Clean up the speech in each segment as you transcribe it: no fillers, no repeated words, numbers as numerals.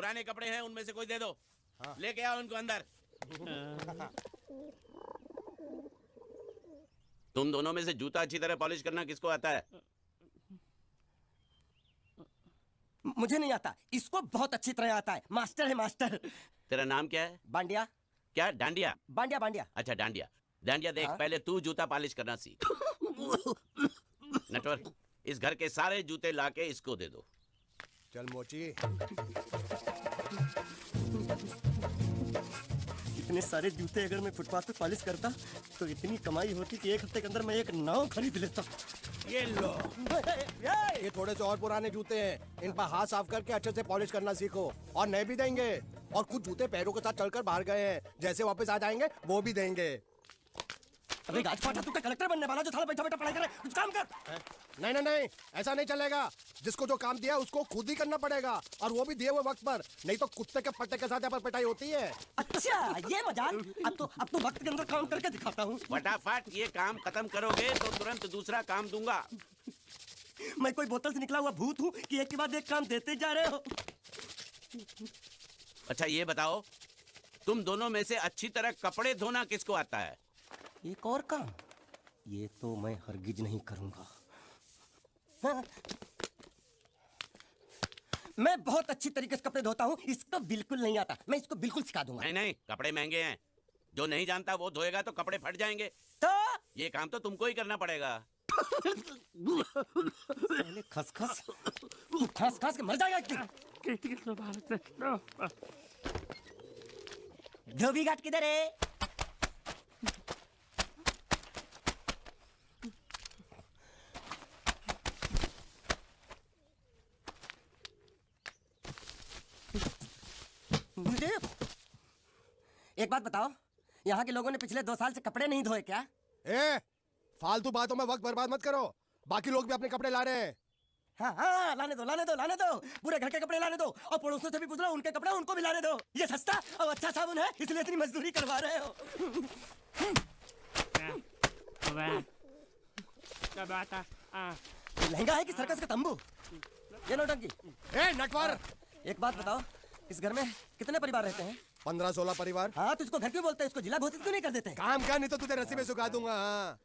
पुराने कपड़े हैं उनमें से कोई दे दो। हाँ। लेके आओ उनको अंदर। तुम दोनों में से जूता अच्छी तरह पॉलिश करना किसको आता है? मुझे नहीं आता, इसको बहुत अच्छी तरह आता है। मास्टर है मास्टर। तेरा नाम क्या है? बांडिया। क्या? डांडिया? बांडिया बांडिया। अच्छा डांडिया। डांडिया देख, हाँ? पहले तू जूता पॉलिश करना सीख। नटवर, इस घर के सारे जूते लाके इसको दे दो। चल मोची। इतने सारे जूते अगर मैं फुटपाथ पे पॉलिश करता तो इतनी कमाई होती कि एक हफ्ते के अंदर मैं एक नाव खरीद लेता। ये लो, ये थोड़े से और पुराने जूते हैं, इन पर हाथ साफ करके अच्छे से पॉलिश करना सीखो। और नए भी देंगे, और कुछ जूते पैरों के साथ चलकर बाहर गए हैं, जैसे वापस आ जाएंगे वो भी देंगे। अबे गाज फाटा, तू क्या कलेक्टर बनने वाला जो साला बैठा बैठा पढ़ाई करे? कुछ काम कर। नहीं नहीं नहीं, ऐसा नहीं चलेगा। जिसको जो काम दिया उसको खुद ही करना पड़ेगा, और वो भी दिए हुए वक्त पर, नहीं तो कुत्ते के पट्टे के साथ यहाँ पर पिटाई होती है। अच्छा ये मजाक। अब तो वक्त के अंदर काम करके दिखाता हूँ। फटाफट ये काम खत्म करोगे तो तुरंत दूसरा काम दूंगा। मैं कोई बोतल से निकला हुआ भूत हूँ कि एक के बाद एक काम देते जा रहे हो? अच्छा ये बताओ, तुम दोनों में से अच्छी तरह कपड़े धोना किसको आता है? एक और काम? ये तो मैं हरगिज नहीं करूंगा। हाँ। मैं बहुत अच्छी तरीके से कपड़े धोता हूँ, इसको बिल्कुल नहीं आता। मैं इसको बिल्कुल सिखा दूंगा। नहीं नहीं, कपड़े महंगे हैं। जो नहीं जानता वो धोएगा तो कपड़े फट जाएंगे। तो ये काम तो तुमको ही करना पड़ेगा। पहले खसखस, तू खस खस के मर जाएगा। धोबी घाट किधर है? मुझे एक बात बताओ, यहाँ के लोगों ने पिछले 2 साल से कपड़े नहीं धोए क्या? ए, फालतू बातों में वक्त बर्बाद मत करो। बाकी लोग भी अपने कपड़े ला रहे हैं। हाँ हाँ, लाने दो लाने दो लाने दो। पूरे घर के कपड़े लाने दो, और पड़ोसियों से भी पूछ लो, उनके कपड़े उनको भी लाने दो। ये सस्ता और अच्छा साबुन है, इसलिए इतनी मजदूरी करवा रहे हो। लहंगा है कि सर्कस का तंबू? ये नौटंकी। ए नटवर, एक बात बताओ, इस घर में कितने परिवार रहते हैं? 15-16 परिवार। हाँ, तो इसको घर क्यों बोलते हैं? इसको जिला घोषित क्यों नहीं कर देते? काम का, नहीं तो तुझे रस्सी में सुखा दूंगा।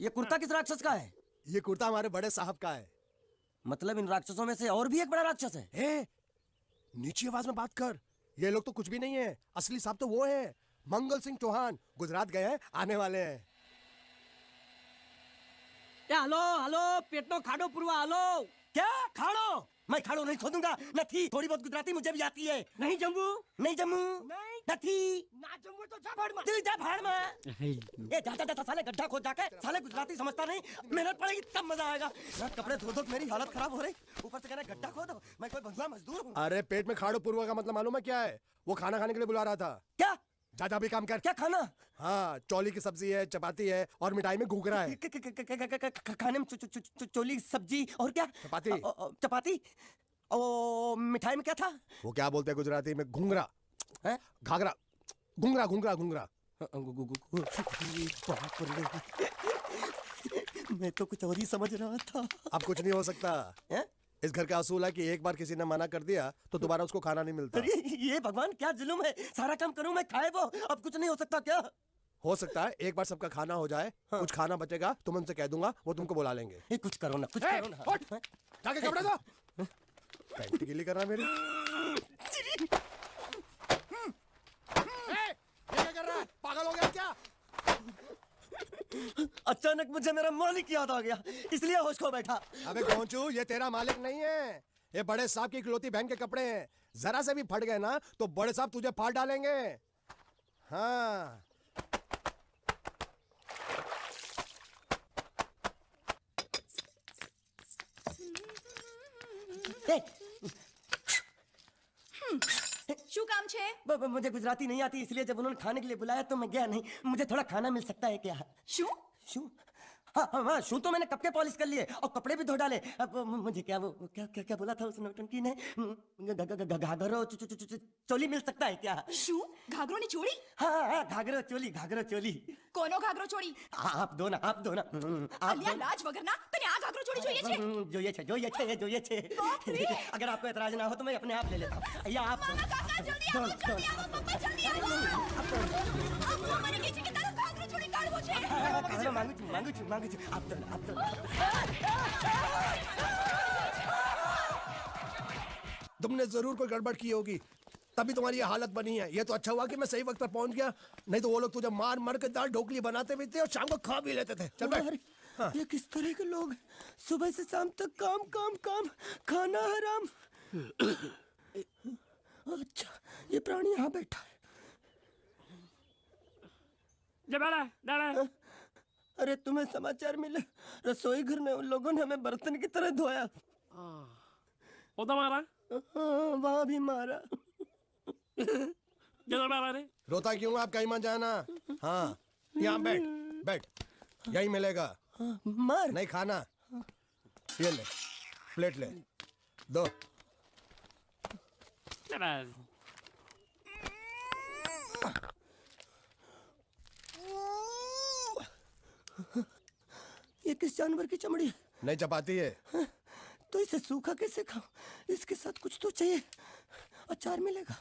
ये कुर्ता किस राक्षस का है? ये कुर्ता हमारे बड़े साहब का है। मतलब इन राक्षसों में से और भी एक बड़ा राक्षस है? ए, नीची आवाज में बात कर। ये लोग तो कुछ भी नहीं है, असली साहब तो वो है, मंगल सिंह चौहान। गुजरात गए हैं, आने वाले हैं। हेलो हेलो, पेटनो खाड़ो पुरवा। हेलो, क्या खाड़ो? मैं खाड़ो नहीं खोदूंगा। न थी, थोड़ी बहुत गुजराती मुझे भी आती है। नहीं जम्मू, नहीं जम्मू, न थी, ना जम्मू तो जा भाड़ में। तू जा भाड़ में। ये जाता जाता साले गड्ढा खोद जाके, साले गुजराती समझता नहीं। मेहनत पड़ेगी तब मजा आएगा। ना कपड़े धो धो मेरी हालत खराब हो रही, ऊपर से कहना गड्ढा खोदो। मैं कोई बंधुआ मजदूर हूँ? अरे पेट में खाड़ो पुरवा का मतलब मालूम है क्या है? वो खाना खाने के लिए बुला रहा था। क्या? जा भी काम कर। क्या खाना? हाँ, चौली की सब्जी है, चपाती है, और मिठाई में घूघरा है। खाने में चोली सब्जी और क्या? चपाती। चपाती। ओ, मिठाई में क्या था? वो क्या बोलते हैं गुजराती में? घूंघरा है? घाघरा, घूंघरा घूंघरा घूंघरा। मैं तो कुछ और ही समझ रहा था। अब कुछ नहीं हो सकता है? इस घर का असूल है कि एक बार किसी ने मना कर दिया तो दोबारा उसको खाना नहीं मिलता। अरे ये भगवान क्या जुल्म है? सारा काम करूं मैं, खाए वो। अब कुछ नहीं हो सकता क्या? हो सकता है एक बार सबका खाना हो जाए। हाँ। कुछ खाना बचेगा तो मैं उनसे कह दूंगा, वो तुमको बुला लेंगे। ये कुछ करो ना, कुछ करो ना। जाके कपड़े दो। पैंट गीली कर रहा मेरी। ये क्या कर रहा है? पागल हो गया क्या? अचानक मुझे मेरा मालिक याद आ गया, इसलिए होश खो बैठा। अबे गोंचू, ये तेरा मालिक नहीं है, ये बड़े साहब की इकलौती बहन के कपड़े हैं। जरा से भी फट गए ना तो बड़े साहब तुझे फाड़ डालेंगे। हाँ। શું કામ છે? मुझे गुजराती नहीं आती, इसलिए जब उन्होंने खाने के लिए बुलाया तो मैं गया नहीं। मुझे थोड़ा खाना मिल सकता है क्या? શું? शू? हाँ हाँ हाँ, शू तो मैंने कब के पॉलिश कर लिए और कपड़े भी धो डाले। अब मुझे क्या वो क्या क्या क्या बोला था उस नौटंकी ने? घाघरो चोली मिल सकता है क्या? શું? ઘાઘરોની ચોળી? हाँ हाँ, घाघरो चोली। કોનો ઘાઘરો ચોળી? आप दो ना, आप दो ना। અલ્યા લાજ વગરના તને આ ઘાઘરો ચોળી જોઈએ? જોઈએ છે अगर आपको एतराज ना हो तो मैं अपने आप ले लेता हूँ या आप मामा काका जल्दी आओ जल्दी आओ पप्पा जल्दी आओ अब મને કે છે કે તારો ઘાઘરો ચોરી કાઢવો છે मांगू છું आप तो तुमने जरूर कोई गड़बड़ की होगी, तभी तुम्हारी ये हालत बनी है। ये तो अच्छा हुआ कि मैं सही वक्त पर पहुंच गया, नहीं तो वो लोग तुझे मार मार के दाल ढोकली बनाते भी थे और शाम को खा भी लेते थे। चल बैठ। हाँ। ये किस तरह के लोग हैं? सुबह से शाम तक काम काम काम, खाना हराम। अच्छा ये प्राणी यहाँ बैठा है। अरे तुम्हें समाचार मिले? रसोई घर में उन लोगों ने हमें बर्तन की तरह धोया। वहाँ भी मारा। रोता क्यों? आप कहीं मत जाना। हाँ यहाँ बैठ बैठ, यही मिलेगा। मार नहीं खाना, ये ले प्लेट ले दो। ये किस जानवर की चमड़ी है? नहीं चपाती है। तो इसे सूखा कैसे खाऊं? इसके साथ कुछ तो चाहिए। अचार मिलेगा?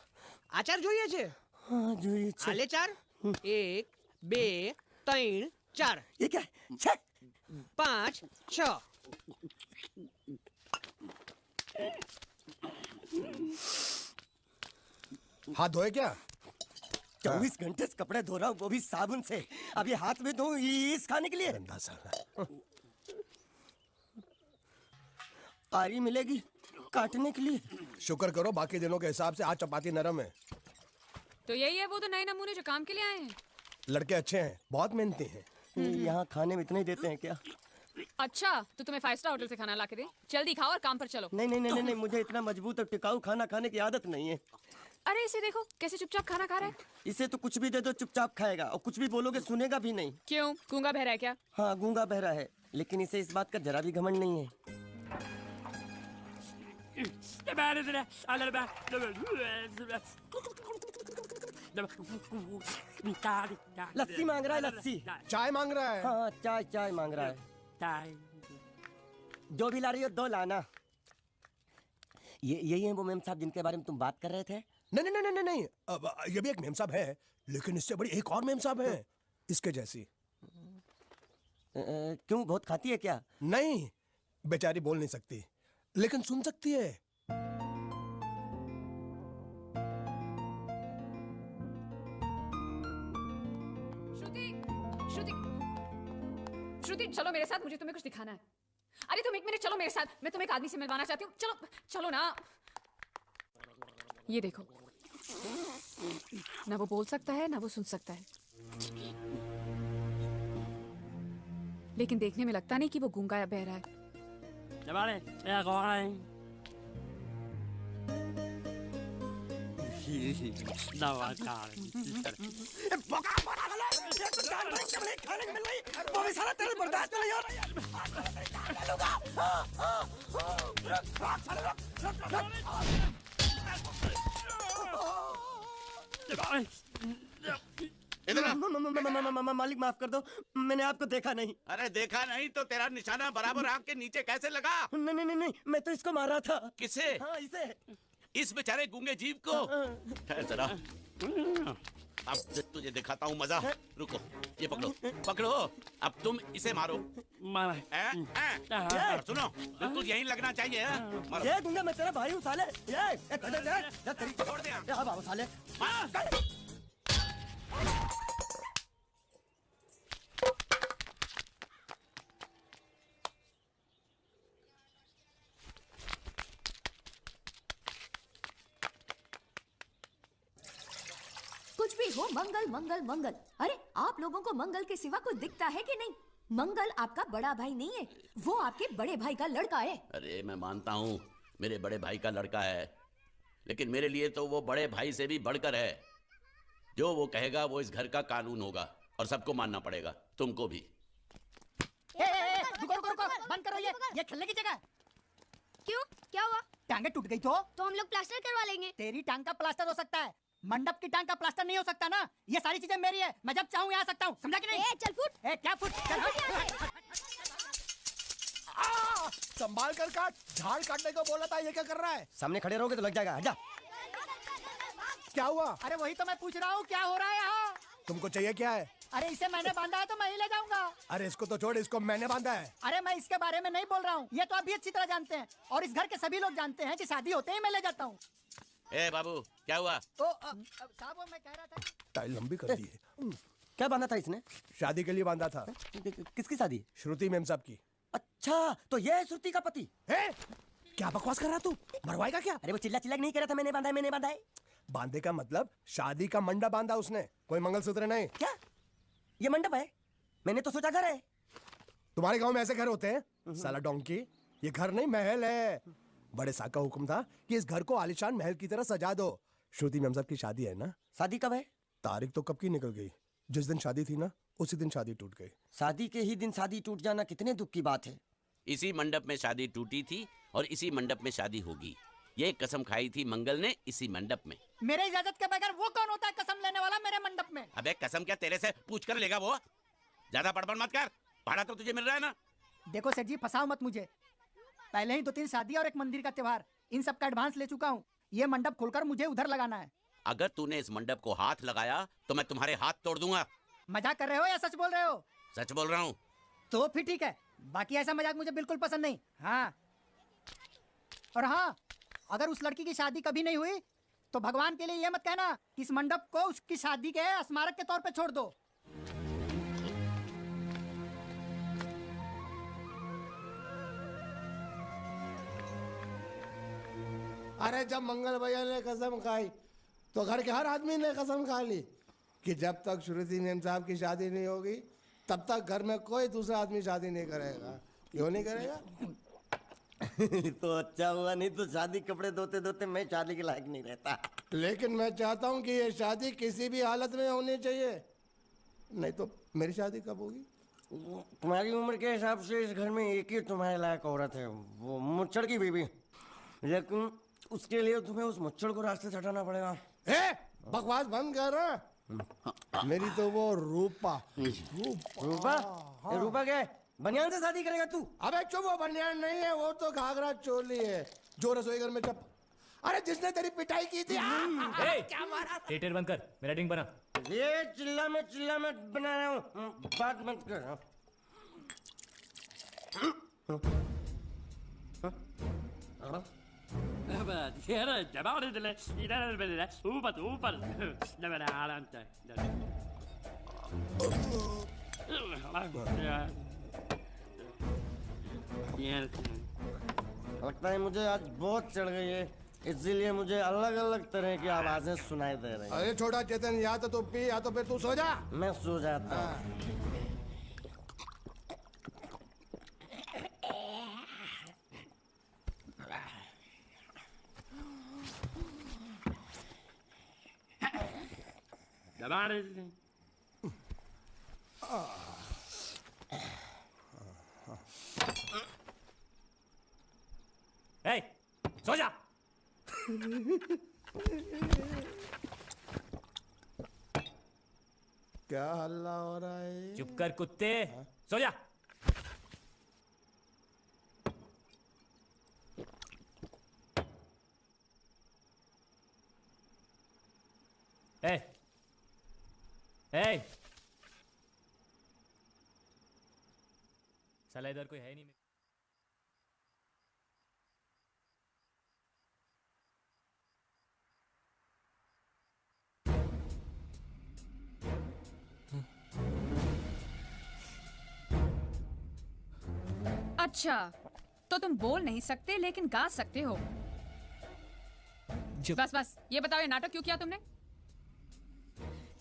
આચાર જોઈએ છે? हाँ જોઈએ છે। આલે ચાર 1 2 3 4 ये क्या है? छे! 5 6 हाथ धोए क्या? 24 घंटे से कपड़े धो रहा हूँ, वो भी साबुन से। अब ये हाथ में धो इस खाने के लिए? गंदा साला। आरी मिलेगी काटने के लिए? शुक्र करो बाकी दिनों के हिसाब से आज चपाती नरम है। तो यही है वो तो नए नमूने जो काम के लिए आए हैं। लड़के अच्छे हैं, बहुत मेहनती हैं। यहाँ खाने में इतना ही देते हैं क्या? अच्छा तो तुम्हें 5 स्टार होटल से खाना ला के दे, जल्दी खाओ और काम पर चलो। नहीं, मुझे इतना मजबूत और टिकाऊ खाना खाने की आदत नहीं है। अरे इसे देखो कैसे चुपचाप खाना खा रहा है। इसे तो कुछ भी दे दो चुपचाप खाएगा, और कुछ भी बोलोगे सुनेगा भी नहीं। क्यों, गूंगा बहरा है क्या? हाँ गूंगा बहरा है, लेकिन इसे इस बात का जरा भी घमंड नहीं है। लस्सी मांग रहा है, लस्सी। चाय मांग रहा है। हाँ चाय मांग रहा है। जो भी ला रही हो 2 लाना। यही है वो मेम साहब जिनके बारे में तुम बात कर रहे थे? नहीं। अब ये भी एक मेम साहब है, लेकिन इससे बड़ी एक और मेम साहब है इसके जैसी। क्यों, बहुत खाती है क्या? नहीं, बेचारी बोल नहीं सकती, लेकिन सुन सकती है। श्रुति चलो मेरे साथ, मुझे तुम्हें कुछ दिखाना है। अरे तुम 1 मिनट चलो मेरे साथ, मैं तुम्हें एक आदमी से मिलवाना चाहती हूँ। चलो ना। ये देखो, ना वो बोल सकता है ना वो सुन सकता है, लेकिन देखने में लगता नहीं कि वो गूंगा या बहरा है। मालिक माफ कर दो, मैंने आपको देखा नहीं। अरे देखा नहीं तो तेरा निशाना बराबर आंख के नीचे कैसे लगा? नहीं, मैं तो इसको मारा था। किसे? हाँ इसे। इस बेचारे गूंगे जीव को? ठहर जरा, अब तुझे दिखाता हूँ मजा। रुको, ये पकड़ो। अब तुम इसे मारो। सुनो, बिल्कुल यहीं लगना चाहिए। मारो। ये गूंगा, मैं तेरा भाई हूँ साले। छोड़ दे। बाबू साले। कुछ भी हो, मंगल मंगल मंगल। अरे आप लोगों को मंगल के सिवा कोई दिखता है कि नहीं? मंगल आपका बड़ा भाई नहीं है, वो आपके बड़े भाई का लड़का है। अरे मैं मानता हूँ मेरे बड़े भाई का लड़का है, लेकिन मेरे लिए तो वो बड़े भाई से भी बढ़कर है। जो वो कहेगा वो इस घर का कानून होगा और सबको मानना पड़ेगा, तुमको भी। रुको, बंद करो ये खेलने की जगह। क्यों, क्या हुआ? टांगे टूट गई तो हम लोग प्लास्टर करवा लेंगे। तेरी टांग का प्लास्टर हो सकता है, मंडप की टांग का प्लास्टर नहीं हो सकता ना। ये सारी चीजें मेरी है, मैं जब चाहूँ आ सकता हूँ, समझा कि नहीं? चल फुट। क्या फुट? चल संभाल कर काट, झाड़ काटने को बोला था, ये क्या कर रहा है? सामने खड़े रहोगे तो लग जाएगा, हट जा। क्या हुआ? अरे वही तो मैं पूछ रहा हूँ, क्या हो रहा है यहाँ? तुमको चाहिए क्या है? अरे इसे मैंने बांधा है तो मैं ही ले जाऊंगा। अरे इसको तो छोड़, इसको मैंने बांधा है। अरे मैं इसके बारे में नहीं बोल रहा हूँ, ये तो आप भी अच्छी तरह जानते हैं और इस घर के सभी लोग जानते हैं कि शादी होते ही मैं ले जाता हूँ। ए बाबू, क्या हुआ? तो साहब वो मैं कह रहा था टाइल लंबी कर दी है। क्या बांधा था इसने? शादी के लिए बांधा था, किसकी शादी? श्रुति मेम साहब की। अच्छा, तो ये है श्रुति का पति? है? क्या बकवास कर रहा तू? मरवाएगा क्या? अरे वो चिल्ला चिल्ला नहीं कह रहा था मैंने बांधा है, मैंने बांधा है। बांधे का मतलब शादी का मंडप बांधा उसने, कोई मंगलसूत्र नहीं। क्या ये मंडप है? मैंने तो सोचा घर है। तुम्हारे गांव में ऐसे घर होते हैं साला डोंकी? ये घर नहीं महल है। बड़े साहब का हुक्म था कि इस घर को आलीशान महल की तरह सजा दो। श्रुति मेम साहब की शादी है ना? शादी कब है? तारीख तो कब की निकल गई, जिस दिन शादी थी ना उसी दिन शादी टूट गई। शादी के ही दिन शादी टूट जाना कितने दुख की बात है। इसी मंडप में शादी टूटी थी और इसी मंडप में शादी होगी। ये कसम खाई थी मंगल ने इसी मंडप में। मेरे इजाजत के बगैर वो कौन होता है कसम लेने वाला मेरे मंडप में? अबे कसम क्या तेरे से पूछ कर लेगा वो? ज्यादा बड़बड़ मत कर, भाड़ा तो तुझे मिल रहा है ना। देखो सेठ जी, फंसाओ मत मुझे। पहले ही 2-3 शादी और एक मंदिर का त्योहार, इन सब का एडवांस ले चुका हूँ। ये मंडप खोलकर मुझे उधर लगाना है। अगर तूने इस मंडप को हाथ लगाया तो मैं तुम्हारे हाथ तोड़ दूंगा। मजाक कर रहे हो या सच बोल रहे हो? सच बोल रहा हूँ। तो फिर ठीक है, बाकी ऐसा मजाक मुझे बिल्कुल पसंद नहीं। हाँ, और हाँ, अगर उस लड़की की शादी कभी नहीं हुई तो भगवान के लिए ये मत कहना कि इस मंडप को उसकी शादी के स्मारक के तौर पे छोड़ दो। अरे जब मंगल भैया ने कसम खाई तो घर के हर आदमी ने कसम खा ली कि जब तक श्रुति मेम साहब की शादी नहीं होगी तब तक घर में कोई दूसरा आदमी शादी नहीं करेगा। क्यों नहीं करेगा? तो अच्छा हुआ, नहीं तो शादी कपड़े धोते धोते मैं शादी के लायक नहीं रहता। लेकिन मैं चाहता हूँ कि ये शादी किसी भी हालत में होनी चाहिए, नहीं तो मेरी शादी कब होगी? तुम्हारी उम्र के हिसाब से इस घर में एक ही तुम्हारे लायक औरत है, वो मुच्छड़ की बीबी। लेकिन उसके लिए तुम्हें उस मुच्छड़ को रास्ते से हटाना पड़ेगा। बकवास बंद कर। मेरी तो वो रूपा। रूपा? रूपा क्या है? बनियान से शादी करेगा तू? अबे चुप, वो बनियान नहीं है, वो तो घाघरा चोली है जो रसोई घर में चप। अरे जिसने तेरी पिटाई की थी। क्या मारा? थिएटर बंद कर, मेरा ड्रिंक बना। ये चिल्ला में बना रहा हूँ, बात मत कर। लगता है मुझे आज बहुत चढ़ गई है, इसीलिए मुझे अलग अलग तरह की आवाजें सुनाई दे रही हैं। अरे छोटा चेतन, या तो तू पी या तो फिर तू सो जा। मैं सो जाता हूँ। ए, सो जा। क्या हल्ला हो रहा है? चुप कर कुत्ते, सो जा। ए, ए, साला इधर कोई है नहीं। अच्छा, तो तुम बोल नहीं सकते लेकिन गा सकते हो। बस बस, ये बताओ ये नाटक क्यों किया तुमने?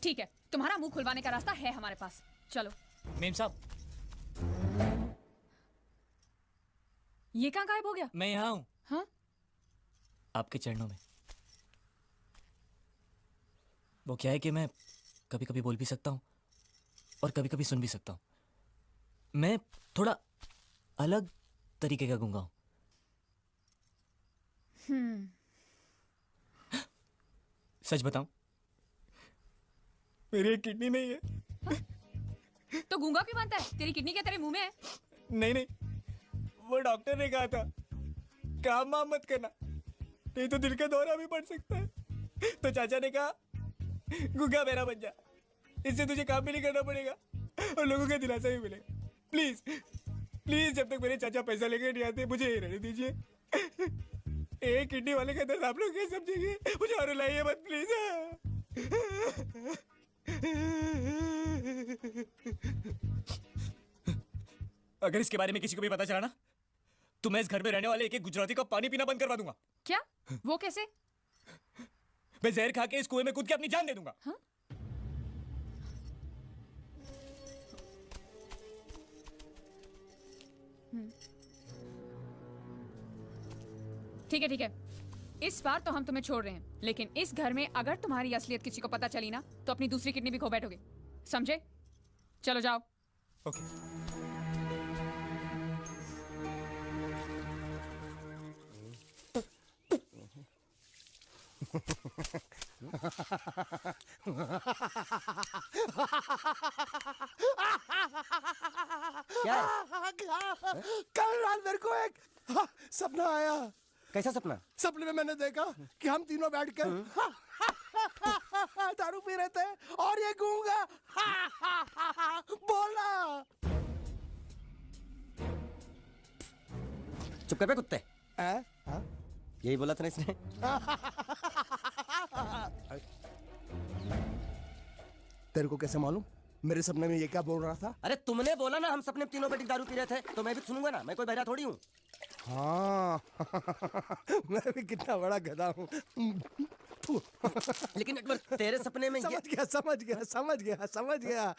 ठीक है, तुम्हारा मुंह खुलवाने का रास्ता है हमारे पास, चलो। मेम साहब, ये कहाँ गायब हो गया? मैं यहाँ हूँ। हाँ? आपके चरणों में। वो क्या है कि मैं कभी कभी बोल भी सकता हूँ और कभी कभी सुन भी सकता हूँ। मैं थोड़ा अलग तरीके का गूंगा हूँ। सच बताऊं, मेरी एक किडनी नहीं है। तो गूंगा क्यों बनता है? तेरी किडनी क्या तेरे मुंह में है? नहीं नहीं, वो डॉक्टर ने कहा था काम वाम मत करना, नहीं तो दिल का दौरा भी पड़ सकता है। तो चाचा ने कहा गुग्गा मेरा बन जा, इससे तुझे काम भी नहीं करना पड़ेगा और लोगों का दिलासा भी मिलेगा। प्लीज प्लीज, जब तक मेरे चाचा पैसा लेके नहीं आते मुझे ये रहने दीजिए। एक किडनी वाले का दर्द आप लोग क्या समझेंगे, मुझे और रुलाइए मत प्लीज। अगर इसके बारे में किसी को भी पता चला ना, तो मैं इस घर में रहने वाले एक एक गुजराती का पानी पीना बंद करवा दूंगा। क्या? वो कैसे? मैं जहर खा के इस कुएं में कूद के अपनी जान दे दूंगा। हाँ? ठीक है ठीक है, इस बार तो हम तुम्हें छोड़ रहे हैं, लेकिन इस घर में अगर तुम्हारी असलियत किसी को पता चली ना, तो अपनी दूसरी किडनी भी खो बैठोगे, समझे? चलो जाओ। ओके। क्या है? कल रात मेरे को एक सपना आया। कैसा सपना? सपने में मैंने देखा कि हम तीनों बैठ कर दारू पी रहे थे और ये गूंगा बोला। चुप कर बे कुत्ते। हाँ? यही बोला था ना इसने। तेरे को कैसे मालूम मेरे सपने में ये क्या बोल रहा था? अरे तुमने बोला ना हम सपने में तीनों बैठ के दारू पी रहे थे, तो मैं भी सुनूंगा ना, मैं कोई बहरा थोड़ी हूँ। हाँ मैं भी कितना बड़ा गधा हूँ। लेकिन एक बार तेरे सपने में समझ गया।